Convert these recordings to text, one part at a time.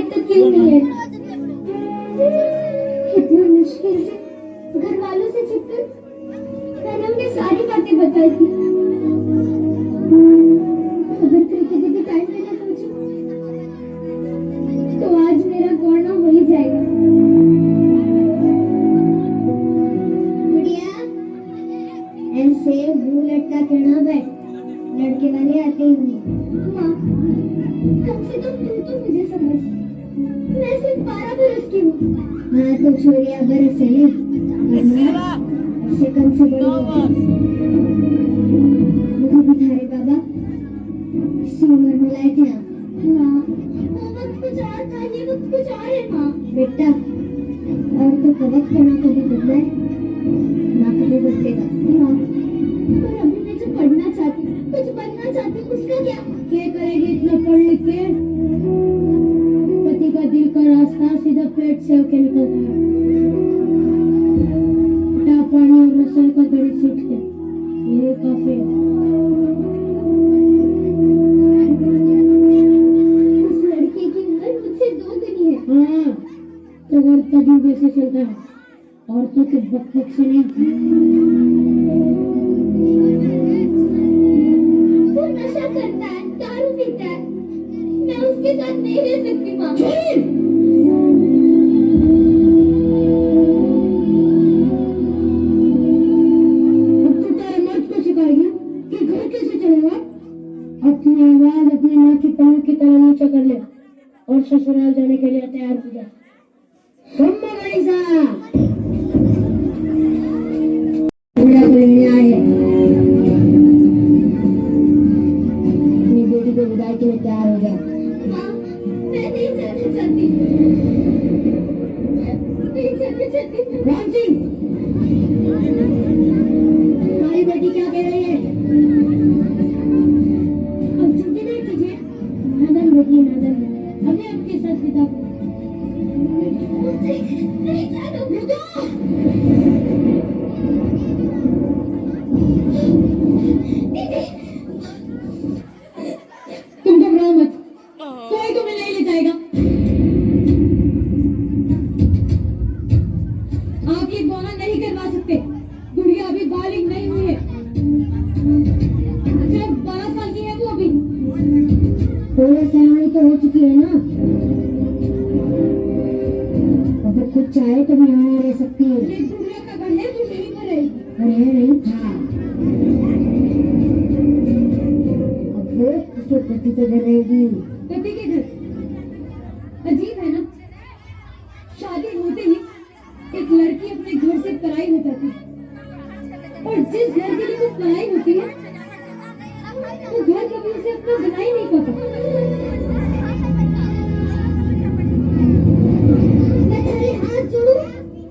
तक क्यों नहीं है? इतना मुश्किल से घर वालों से छिपकर मैंने उन्हें सारी बातें बताई थी। अगर प्रीति दीदी टाइम पे ना पहुंची तो आज मेरा गौना हो ही जाएगा। गुड़िया, ऐसे मुंह लटका के ना बैठ, लड़के वाले आते ही होंगे। माँ, कम से कम तू तो मुझे समझ, मैं सिर्फ 12 बरस की हूँ। हाँ तो छोरिया बरस है ऐसे कम से बड़ी मुझे बिठारे बाबा इसी उम्र में लाए थे आप। माँ, वो वक्त कुछ और था, ये वक्त कुछ और है। माँ बेटा, और तो वक्त ना कभी बदला है ना कभी बदलेगा। माँ, पर अभी मैं जो पढ़ना चाहती, कुछ बनना चाहती, उसका क्या करेगी इतना पढ़ लिख के? पति का दिल का रास्ता सीधा पेट से होके निकलता है। पानी और रसोई का गणित सीख के ये काफी है। उस लड़के की उम्र मुझसे 2 गुनी है। हाँ, तो और तजुर्बे से चलता है, औरतों के बकबक से नहीं। वो नशा करता है, दारू पीता है, मैं उसके साथ नहीं रह सकती। माँ, अपनी आवाज अपनी माँ की पलक की तरह नीचा कर ले और ससुराल जाने के लिए तैयार हो जा। अपनी बेटी को विदाई के लिए तैयार हो जा। माँ, मैं नहीं जाना चाहती। राम सिंह, तुम्हारी बेटी क्या कह रही है? नादन हमें आपके साथ पिता तुम घबराओ मत, कोई तुम्हें नहीं ले जाएगा। आप ये गौना नहीं करवा सकते, गुड़िया अभी बालिग नहीं हुई है, सिर्फ 12 साल की है वो अभी। थोड़ा सयानी तो हो चुकी है ना, अगर कुछ चाहे तो भी यहाँ रह सकती है। ये दुनिया का घर है, तू यहीं पर रहेगी। अरे नहीं था, अब वो उसके पति के घर रहेगी। पति के घर? अजीब है ना, शादी होते ही एक लड़की अपने घर से पराई हो जाती है, और जिस घर के लिए वो पराई होती है वो घर कभी उसे अपना बना ही नहीं पाता। मैं तेरे हाथ जोड़ूं,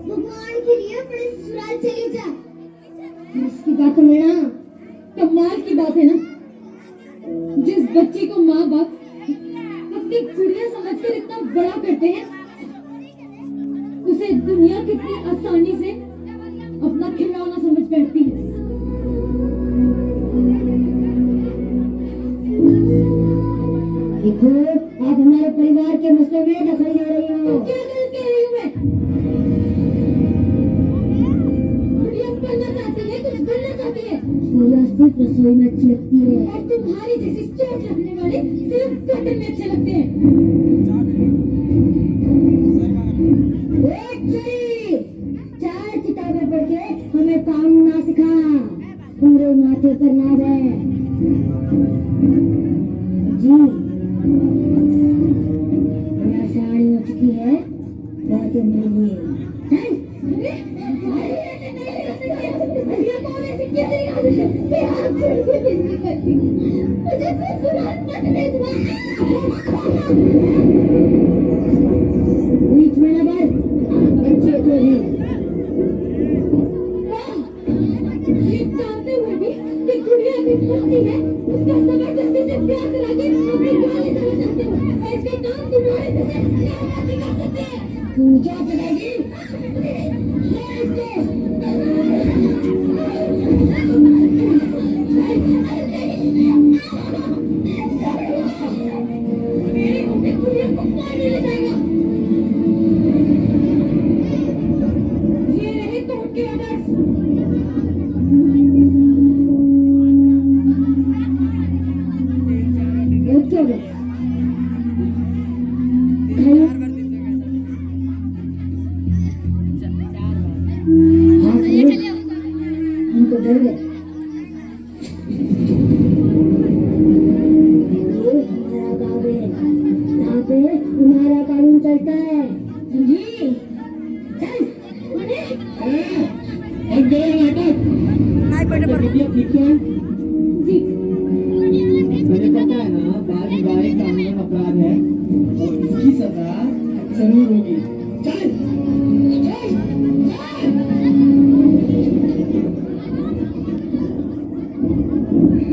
भगवान के लिए अपने ससुराल चली जा। इसकी बात में ना कमाल की बात है ना, जिस बच्ची को माँ बाप अपनी गुड़िया समझकर इतना बड़ा करते हैं, उसे दुनिया कितनी आसानी से अपना खिलौना समझ बैठती है। देखो, आप हमारे परिवार के मसले में दखल ले रही हो। क्या गलत कह रही हूँ मैं? गुड़िया पढ़ना चाहती है, कुछ बनना चाहती है। गुड़िया सिर्फ रसोई में अच्छी लगती है, और तुम्हारी जैसी चोट रखने वाले सिर्फ कटन में अच्छे लगते हैं। चार किताबें पढ़ के हमें काम ना सिखा, पूरे माथे पर नाज है जी। आसानी हो चुकी है, बातें नहीं है। बीच में ना बात, बच्चे को नहीं। जानते हुए भी कि गुड़िया भी पढ़ती है, उसका जबरदस्ती से प्यार करा के अपने गाले चला जाते हो। ऐसे काम तुम्हारे जैसे नहीं कर सकते। तू क्या करेगी? मेरे को गुड़िया को पानी ले जाएगा। समझी? चल उन्हें एक गया नाटक बिटिया ठीक है जी मुझे पता है ना बाल विवाह एक कानूनन अपराध है और इसकी सजा जरूर होगी चल चल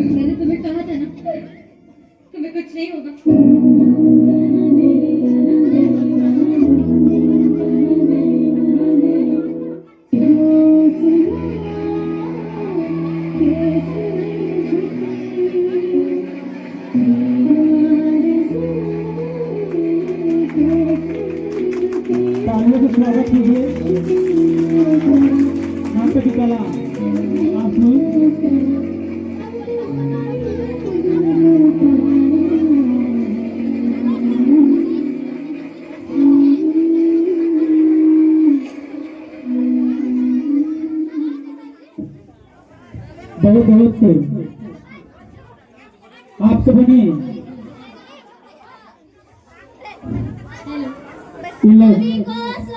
मैंने तुम्हें कहा था ना तुम्हें कुछ नहीं होगा तालियों से स्वागत कीजिए नाटक की कला बहुत बहुत आप सबों ने हेलो इन लोग सभी को